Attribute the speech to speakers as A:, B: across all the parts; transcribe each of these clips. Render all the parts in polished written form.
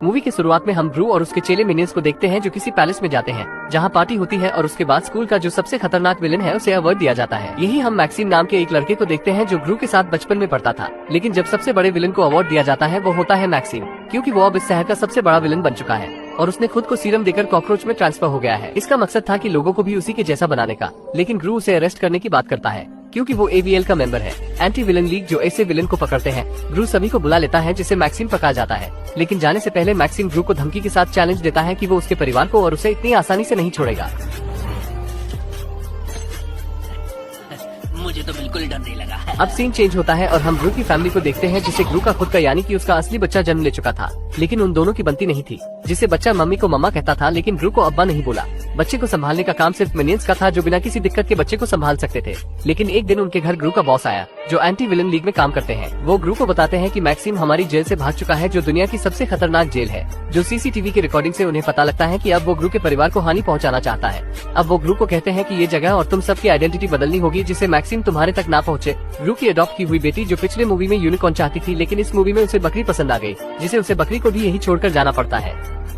A: Movie की शुरुआत में हम ग्रू और उसके चेले मिनियंस को देखते हैं जो किसी पैलेस में जाते हैं जहां पार्टी होती है और उसके बाद स्कूल का जो सबसे खतरनाक विलन है उसे अवार्ड दिया जाता है। यही हम मैक्सिम नाम के एक लड़के को देखते हैं जो ग्रू के साथ बचपन में पढ़ता था, लेकिन जब सबसे बड़े विलन को अवार्ड दिया जाता है वो होता है मैक्सिम, क्योंकि वो अब इस शहर का सबसे बड़ा विलन बन चुका है और उसने खुद को सीरम देकर कॉकरोच में ट्रांसफर हो गया है। इसका मकसद था कि लोगों को भी उसी के जैसा बनाने का, लेकिन ग्रू उसे अरेस्ट करने की बात करता है क्योंकि वो AVL का मेंबर है, एंटी विलन लीग, जो ऐसे विलन को पकड़ते हैं। ग्रू सभी को बुला लेता है जिसे मैक्सिम पकड़ा जाता है, लेकिन जाने से पहले मैक्सिम ग्रू को धमकी के साथ चैलेंज देता है कि वो उसके परिवार को और उसे इतनी आसानी से नहीं छोड़ेगा।
B: मुझे तो बिल्कुल डर नहीं लगा।
A: अब सीन चेंज होता है और हम ग्रू की फैमिली को देखते हैं जिसे ग्रू का खुद का यानी कि उसका असली बच्चा जन्म ले चुका था, लेकिन उन दोनों की बनती नहीं थी। जिसे बच्चा मम्मी को मम्मा कहता था, लेकिन ग्रू को अब्बा नहीं बोला। बच्चे को संभालने का काम सिर्फ मिनियंस का था जो बिना किसी दिक्कत के बच्चे को संभाल सकते थे। लेकिन एक दिन उनके घर ग्रू का बॉस आया जो एंटी विलन लीग में काम करते हैं। वो ग्रू को बताते हैं कि मैक्सिम हमारी जेल से भाग चुका है जो दुनिया की सबसे खतरनाक जेल है, जो CCTV की रिकॉर्डिंग से उन्हें पता लगता है कि अब वो ग्रू के परिवार को हानि पहुंचाना चाहता है। अब वो ग्रू को कहते हैं कि ये जगह और तुम सबकी आइडेंटिटी बदलनी होगी जिससे मैक्सिम तुम्हारे तक ना पहुंचे। ग्रू की अडॉप्ट की हुई बेटी जो पिछले मूवी में यूनिकॉर्न चाहती थी, लेकिन इस मूवी में उसे बकरी पसंद आ गई, जिसे उसे बकरी को भी यही छोड़कर जाना पड़ता है।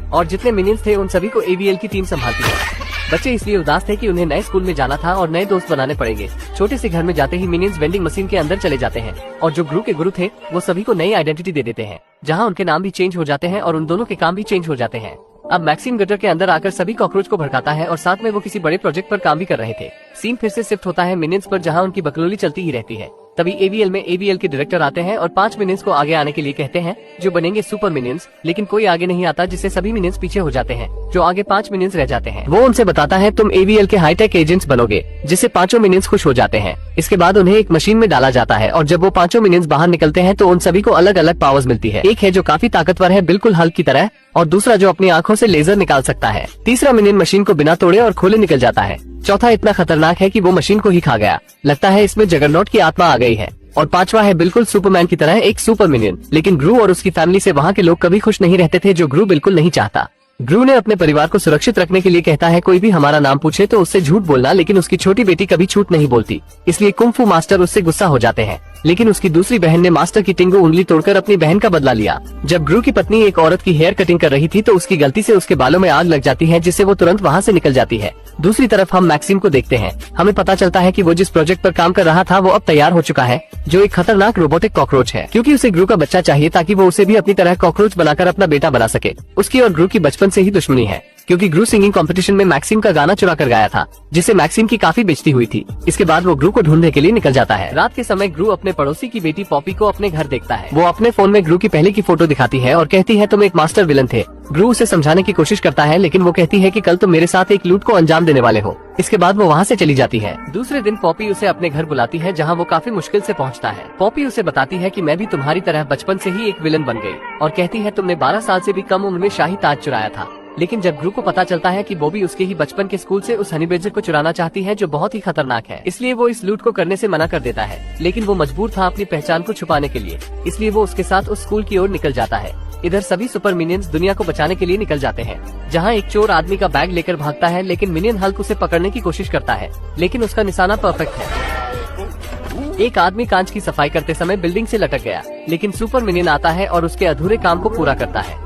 A: और जितने मिनियंस थे उन सभी को AVL की टीम संभालती है। बच्चे इसलिए उदास थे कि उन्हें नए स्कूल में जाना था और नए दोस्त बनाने पड़ेंगे। छोटे से घर में जाते ही मिनियंस वेंडिंग मशीन के अंदर चले जाते हैं और जो ग्रू के गुरु थे वो सभी को नई आइडेंटिटी दे देते हैं, जहां उनके नाम भी चेंज हो जाते हैं और उन दोनों के काम भी चेंज हो जाते हैं। अब मैक्सिम गटर के अंदर आकर सभी कॉकरोच को भड़काता है और साथ में वो किसी बड़े प्रोजेक्ट पर काम भी कर रहे थे। सीन फिर से शिफ्ट होता है मिनियंस पर, जहां उनकी बकलोली चलती ही रहती है। तभी AVL में AVL के डायरेक्टर आते हैं और 5 मिनियंस को आगे आने के लिए कहते हैं जो बनेंगे सुपर मिनियंस, लेकिन कोई आगे नहीं आता जिससे सभी मिनियंस पीछे हो जाते हैं। जो आगे 5 मिनियंस रह जाते हैं वो उनसे बताता है तुम AVL के हाईटेक एजेंट्स बनोगे, जिससे 5 मिनियंस खुश हो जाते हैं। इसके बाद उन्हें एक मशीन में डाला जाता है और जब वो 5 मिनियंस बाहर निकलते हैं तो उन सभी को अलग अलग पावर्स मिलती है। एक है जो काफी ताकतवर है, बिल्कुल हल्क की तरह, और दूसरा जो अपनी आंखों से लेजर निकाल सकता है। तीसरा मिनियन मशीन को बिना तोड़े और खोले निकल जाता है। चौथा इतना खतरनाक है कि वो मशीन को ही खा गया, लगता है इसमें जगरनॉट की आत्मा आ गई है। और 5वां है बिल्कुल सुपरमैन की तरह एक सुपर मिनियन, लेकिन ग्रू और उसकी फैमिली से वहाँ के लोग कभी खुश नहीं रहते थे, जो ग्रू बिल्कुल नहीं चाहता। ग्रू ने अपने परिवार को सुरक्षित रखने के लिए कहता है कोई भी हमारा नाम पूछे तो उससे झूठ बोलना, लेकिन उसकी छोटी बेटी कभी झूठ नहीं बोलती, इसलिए कुंफू मास्टर उससे गुस्सा हो जाते हैं। लेकिन उसकी दूसरी बहन ने मास्टर की टिंगू उंगली तोड़कर अपनी बहन का बदला लिया। जब ग्रू की पत्नी एक औरत की हेयर कटिंग कर रही थी तो उसकी गलती से उसके बालों में आग लग जाती है, जिससे वो तुरंत वहाँ से निकल जाती है। दूसरी तरफ हम मैक्सिम को देखते हैं। हमें पता चलता है कि वो जिस प्रोजेक्ट पर काम कर रहा था वो अब तैयार हो चुका है, जो एक खतरनाक रोबोटिक कॉकरोच है, क्योंकि उसे ग्रू का बच्चा चाहिए ताकि वो उसे भी अपनी तरह कॉकरोच बनाकर अपना बेटा बना सके। उसकी और ग्रू की बचपन से ही दुश्मनी है, क्योंकि ग्रू सिंगिंग कंपटीशन में मैक्सिम का गाना चुरा कर गाया था, जिससे मैक्सिम की काफी बेइज्जती हुई थी। इसके बाद वो ग्रू को ढूंढने के लिए निकल जाता है। रात के समय ग्रू अपने पड़ोसी की बेटी पॉपी को अपने घर देखता है। वो अपने फोन में ग्रू की पहले की फोटो दिखाती है और कहती है तुम एक मास्टर विलन थे। ग्रू उसे समझाने की कोशिश करता है, लेकिन वो कहती है कि कल तुम मेरे साथ एक लूट को अंजाम देने वाले हो। इसके बाद वो वहाँ से चली जाती है। दूसरे दिन पॉपी उसे अपने घर बुलाती है, जहाँ वो काफी मुश्किल से पहुँचता है। पॉपी उसे बताती है कि मैं भी तुम्हारी तरह बचपन से ही एक विलन बन गई, और कहती है तुमने 12 साल से भी कम उम्र में शाही ताज चुराया था। लेकिन जब ग्रू को पता चलता है कि वो भी उसके ही बचपन के स्कूल से उस हनी बेजर को चुराना चाहती है, जो बहुत ही खतरनाक है, इसलिए वो इस लूट को करने से मना कर देता है। लेकिन वो मजबूर था अपनी पहचान को छुपाने के लिए, इसलिए वो उसके साथ उस स्कूल की ओर निकल जाता है। इधर सभी सुपर मिनियंस दुनिया को बचाने के लिए निकल जाते हैं, जहाँ एक चोर आदमी का बैग लेकर भागता है, लेकिन मिनियन हल्क उसे पकड़ने की कोशिश करता है, लेकिन उसका निशाना परफेक्ट है। एक आदमी कांच की सफाई करते समय बिल्डिंग से लटक गया, लेकिन सुपर मिनियन आता है और उसके अधूरे काम को पूरा करता है।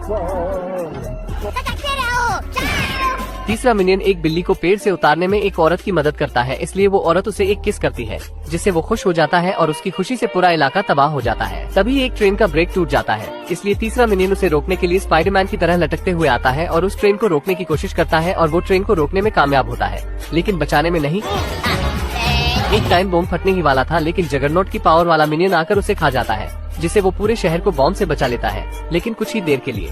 A: तीसरा मिनियन एक बिल्ली को पेड़ से उतारने में एक औरत की मदद करता है, इसलिए वो औरत उसे एक किस करती है, जिससे वो खुश हो जाता है और उसकी खुशी से पूरा इलाका तबाह हो जाता है। तभी एक ट्रेन का ब्रेक टूट जाता है, इसलिए तीसरा मिनियन उसे रोकने के लिए स्पाइडरमैन की तरह लटकते हुए आता है और उस ट्रेन को रोकने की कोशिश करता है, और वो ट्रेन को रोकने में कामयाब होता है, लेकिन बचाने में नहीं। एक टाइम बॉम्ब फटने ही वाला था, लेकिन जगरनॉट की पावर वाला मिनियन आकर उसे खा जाता है, जिससे वो पूरे शहर को बॉम्ब से बचा लेता है, लेकिन कुछ ही देर के लिए।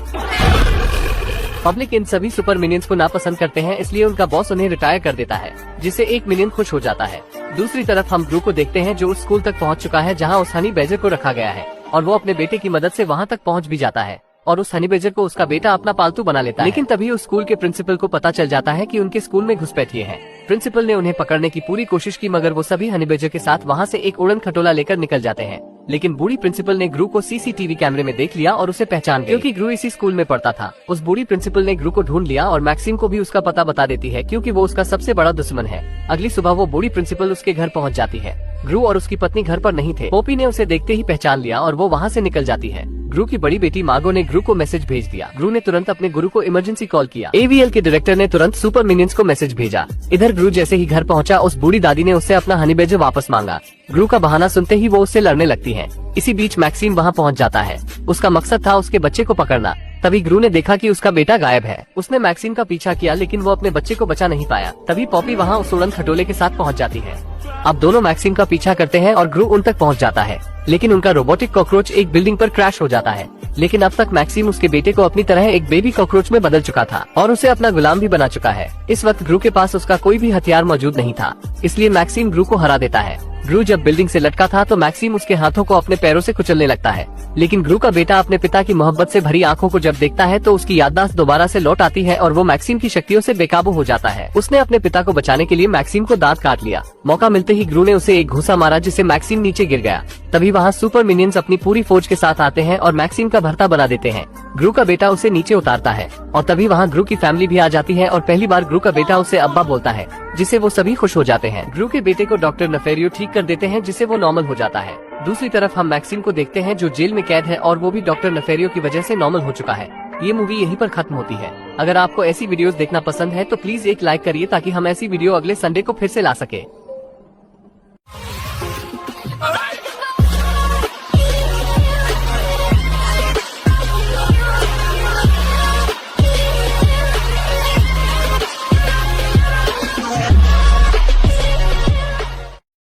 A: पब्लिक इन सभी सुपर मिनियंस को नापसंद करते हैं, इसलिए उनका बॉस उन्हें रिटायर कर देता है, जिससे एक मिनियन खुश हो जाता है। दूसरी तरफ हम ग्रू को देखते हैं जो उस स्कूल तक पहुंच चुका है जहां उस हनी बेजर को रखा गया है, और वो अपने बेटे की मदद से वहां तक पहुंच भी जाता है और उस हनी बेजर को उसका बेटा अपना पालतू बना लेता है। लेकिन तभी उस स्कूल के प्रिंसिपल को पता चल जाता है कि उनके स्कूल में घुसपैठिए हैं। प्रिंसिपल ने उन्हें पकड़ने की पूरी कोशिश की, मगर वो सभी हनी बेजर के साथ वहाँ से एक उड़न खटोला लेकर निकल जाते हैं, लेकिन बूढ़ी प्रिंसिपल ने ग्रू को सीसीटीवी कैमरे में देख लिया और उसे पहचान गई, क्योंकि ग्रू इसी स्कूल में पढ़ता था। उस बूढ़ी प्रिंसिपल ने ग्रू को ढूंढ लिया और मैक्सिम को भी उसका पता बता देती है, क्योंकि वो उसका सबसे बड़ा दुश्मन है। अगली सुबह वो बूढ़ी प्रिंसिपल उसके घर पहुंच जाती है। ग्रू और उसकी पत्नी घर पर नहीं थे। पोपी ने उसे देखते ही पहचान लिया और वो वहाँ से निकल जाती है। ग्रू की बड़ी बेटी मार्गो ने ग्रू को मैसेज भेज दिया। ग्रू ने तुरंत अपने गुरु को इमरजेंसी कॉल किया। एवीएल के डायरेक्टर ने तुरंत सुपर मिनियंस को मैसेज भेजा। इधर ग्रू जैसे ही घर पहुंचा, उस बूढ़ी दादी ने उससे अपना हनी बैडजर वापस मांगा। ग्रू का बहाना सुनते ही वो उससे लड़ने लगती है। इसी बीच मैक्सिम वहाँ पहुँच जाता है। उसका मकसद था उसके बच्चे को पकड़ना। तभी ग्रू ने देखा कि उसका बेटा गायब है। उसने मैक्सिम का पीछा किया, लेकिन वो अपने बच्चे को बचा नहीं पाया। तभी पॉपी वहाँ उस उड़न खटोले के साथ पहुँच जाती है। अब दोनों मैक्सिम का पीछा करते हैं और ग्रू उन तक पहुँच जाता है, लेकिन उनका रोबोटिक कॉकरोच एक बिल्डिंग पर क्रैश हो जाता है। लेकिन अब तक मैक्सिम उसके बेटे को अपनी तरह एक बेबी कॉकरोच में बदल चुका था और उसे अपना गुलाम भी बना चुका है। इस वक्त ग्रू के पास उसका कोई भी हथियार मौजूद नहीं था, इसलिए मैक्सिम ग्रू को हरा देता है। ग्रू जब बिल्डिंग से लटका था तो मैक्सिम उसके हाथों को अपने पैरों से कुचलने लगता है, लेकिन ग्रू का बेटा अपने पिता की मोहब्बत से भरी आंखों को जब देखता है तो उसकी याददाश्त दोबारा से लौट आती है और वो मैक्सिम की शक्तियों से बेकाबू हो जाता है। उसने अपने पिता को बचाने के लिए मैक्सिम को दांत काट लिया। मौका मिलते ही ग्रू ने उसे एक घूंसा मारा, जिससे मैक्सिम नीचे गिर गया। तभी वहाँ सुपर मिनियंस अपनी पूरी फौज के साथ आते हैं और मैक्सिम का भरता बना देते हैं। ग्रू का बेटा उसे नीचे उतारता है और तभी वहाँ ग्रू की फैमिली भी आ जाती है और पहली बार ग्रू का बेटा उसे अब्बा बोलता है, जिससे वो सभी खुश हो जाते हैं। ग्रू के बेटे को डॉक्टर नेफेरियो ठीक कर देते हैं, जिससे वो नॉर्मल हो जाता है। दूसरी तरफ हम मैक्सिम को देखते हैं, जो जेल में कैद है और वो भी डॉक्टर नेफेरियो की वजह से नॉर्मल हो चुका है। ये मूवी यहीं पर खत्म होती है। अगर आपको ऐसी वीडियोस देखना पसंद है तो प्लीज एक लाइक करिए, ताकि हम ऐसी वीडियो अगले संडे को फिर से ला सके।